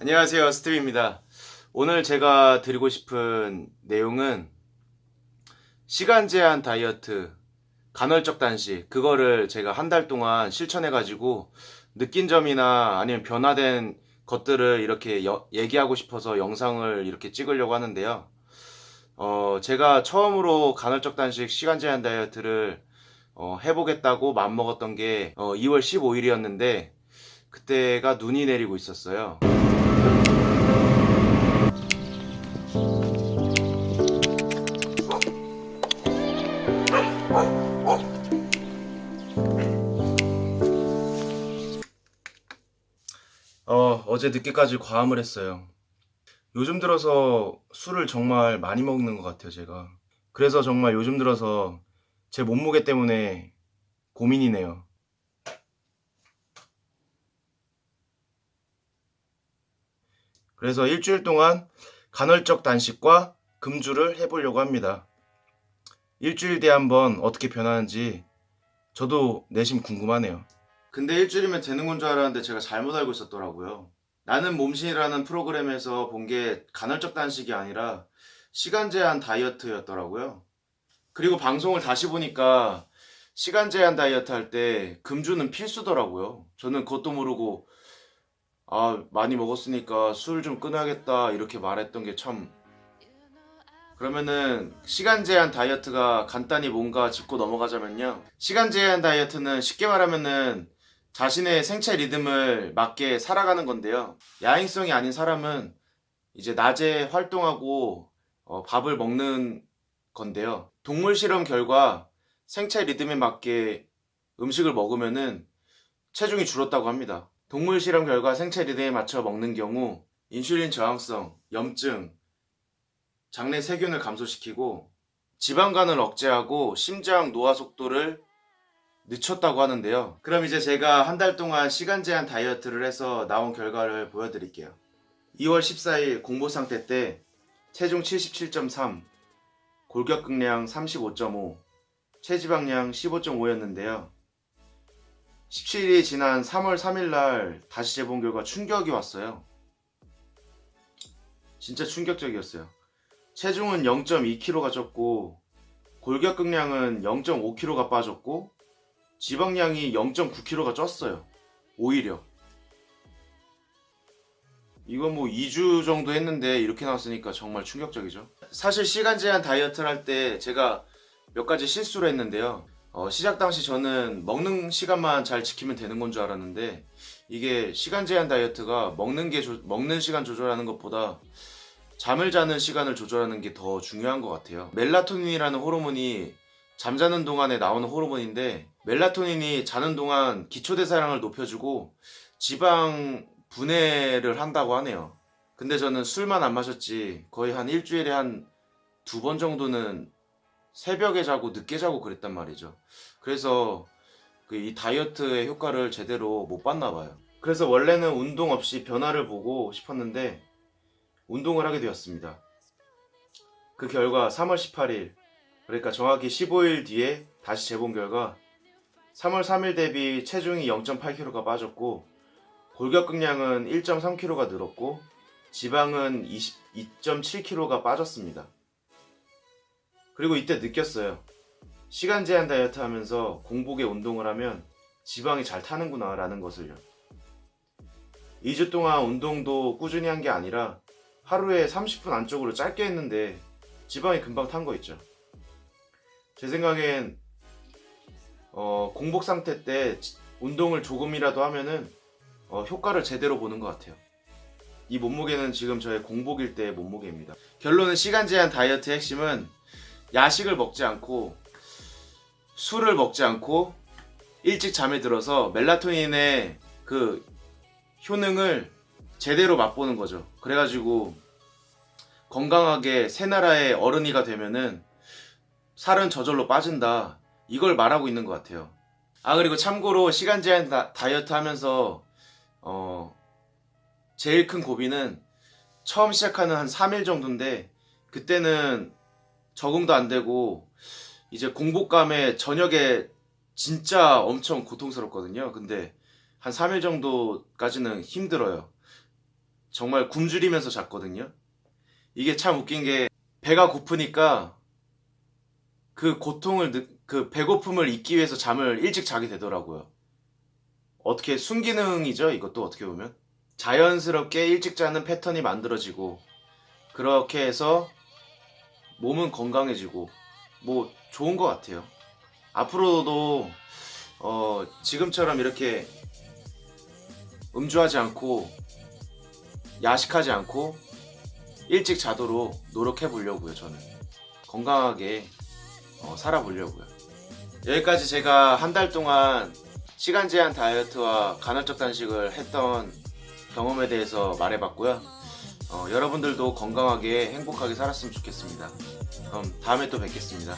안녕하세요, 스티브입니다. 오늘 제가 드리고 싶은 내용은 시간 제한 다이어트, 간헐적 단식, 그거를 제가 한 달 동안 실천해가지고 느낀 점이나 아니면 변화된 것들을 이렇게 얘기하고 싶어서 영상을 이렇게 찍으려고 하는데요. 제가 처음으로 간헐적 단식, 시간 제한 다이어트를 해보겠다고 마음먹었던 게 2월 15일이었는데 그때가 눈이 내리고 있었어요. 어제 늦게까지 과음을 했어요. 요즘 들어서 술을 정말 많이 먹는 것 같아요, 제가. 그래서 정말 요즘 들어서 제 몸무게 때문에 고민이네요. 그래서 일주일 동안 간헐적 단식과 금주를 해보려고 합니다. 일주일 뒤에 한번 어떻게 변하는지 저도 내심 궁금하네요. 근데 일주일이면 되는 건 줄 알았는데 제가 잘못 알고 있었더라고요. 나는 몸신이라는 프로그램에서 본 게 간헐적 단식이 아니라 시간 제한 다이어트였더라고요. 그리고 방송을 다시 보니까 시간 제한 다이어트 할 때 금주는 필수더라고요. 저는 그것도 모르고 많이 먹었으니까 술 좀 끊어야겠다 이렇게 말했던 게 참. 그러면은 시간 제한 다이어트가 간단히 뭔가 짚고 넘어가자면요. 시간 제한 다이어트는 쉽게 말하면은 자신의 생체 리듬을 맞게 살아가는 건데요. 야행성이 아닌 사람은 이제 낮에 활동하고 밥을 먹는 건데요. 동물 실험 결과 생체 리듬에 맞게 음식을 먹으면은 체중이 줄었다고 합니다. 동물 실험 결과 생체 리듬에 맞춰 먹는 경우 인슐린 저항성, 염증, 장내 세균을 감소시키고 지방간을 억제하고 심장 노화 속도를 늦췄다고 하는데요. 그럼 이제 제가 한 달 동안 시간 제한 다이어트를 해서 나온 결과를 보여드릴게요. 2월 14일 공보 상태 때 체중 77.3, 골격근량 35.5, 체지방량 15.5였는데요. 17일이 지난 3월 3일 날 다시 재본 결과 충격이 왔어요. 진짜 충격적이었어요. 체중은 0.2kg가 쪘고 골격근량은 0.5kg가 빠졌고 지방량이 0.9kg가 쪘어요. 오히려. 이거 뭐 2주 정도 했는데 이렇게 나왔으니까 정말 충격적이죠. 사실 시간 제한 다이어트를 할 때 제가 몇 가지 실수를 했는데요. 시작 당시 저는 먹는 시간만 잘 지키면 되는 건 줄 알았는데 이게 시간 제한 다이어트가 먹는 시간 조절하는 것보다 잠을 자는 시간을 조절하는 게 더 중요한 것 같아요. 멜라토닌이라는 호르몬이 잠자는 동안에 나오는 호르몬인데 멜라토닌이 자는 동안 기초대사량을 높여주고 지방 분해를 한다고 하네요. 근데 저는 술만 안 마셨지 거의 한 일주일에 한 2번 정도는 새벽에 자고 늦게 자고 그랬단 말이죠. 그래서 이 다이어트의 효과를 제대로 못 봤나 봐요. 그래서 원래는 운동 없이 변화를 보고 싶었는데 운동을 하게 되었습니다. 그 결과 3월 18일, 그러니까 정확히 15일 뒤에 다시 재본 결과 3월 3일 대비 체중이 0.8kg가 빠졌고 골격근량은 1.3kg가 늘었고 지방은 2.7kg가 빠졌습니다. 그리고 이때 느꼈어요. 시간 제한 다이어트 하면서 공복에 운동을 하면 지방이 잘 타는구나 라는 것을요. 2주 동안 운동도 꾸준히 한 게 아니라 하루에 30분 안쪽으로 짧게 했는데 지방이 금방 탄 거 있죠. 제 생각엔 공복 상태 때 운동을 조금이라도 하면은 효과를 제대로 보는 것 같아요. 이 몸무게는 지금 저의 공복일 때의 몸무게입니다. 결론은 시간 제한 다이어트의 핵심은 야식을 먹지 않고 술을 먹지 않고 일찍 잠에 들어서 멜라토닌의 그 효능을 제대로 맛보는 거죠. 그래가지고 건강하게 새나라의 어른이가 되면은 살은 저절로 빠진다. 이걸 말하고 있는 것 같아요. 그리고 참고로 시간 제한 다이어트 하면서 제일 큰 고비는 처음 시작하는 한 3일 정도인데 그때는 적응도 안 되고 이제 공복감에 저녁에 진짜 엄청 고통스럽거든요. 근데 한 3일 정도까지는 힘들어요. 정말 굶주리면서 잤거든요. 이게 참 웃긴 게 배가 고프니까 그 그 배고픔을 잊기 위해서 잠을 일찍 자게 되더라고요. 어떻게 순기능이죠, 이것도 어떻게 보면. 자연스럽게 일찍 자는 패턴이 만들어지고 그렇게 해서 몸은 건강해지고 뭐 좋은 것 같아요. 앞으로도 지금처럼 이렇게 음주하지 않고 야식하지 않고 일찍 자도록 노력해 보려고요. 저는 건강하게 살아보려고요. 여기까지 제가 한 달 동안 시간 제한 다이어트와 간헐적 단식을 했던 경험에 대해서 말해봤고요. 여러분들도 건강하게 행복하게 살았으면 좋겠습니다. 그럼 다음에 또 뵙겠습니다.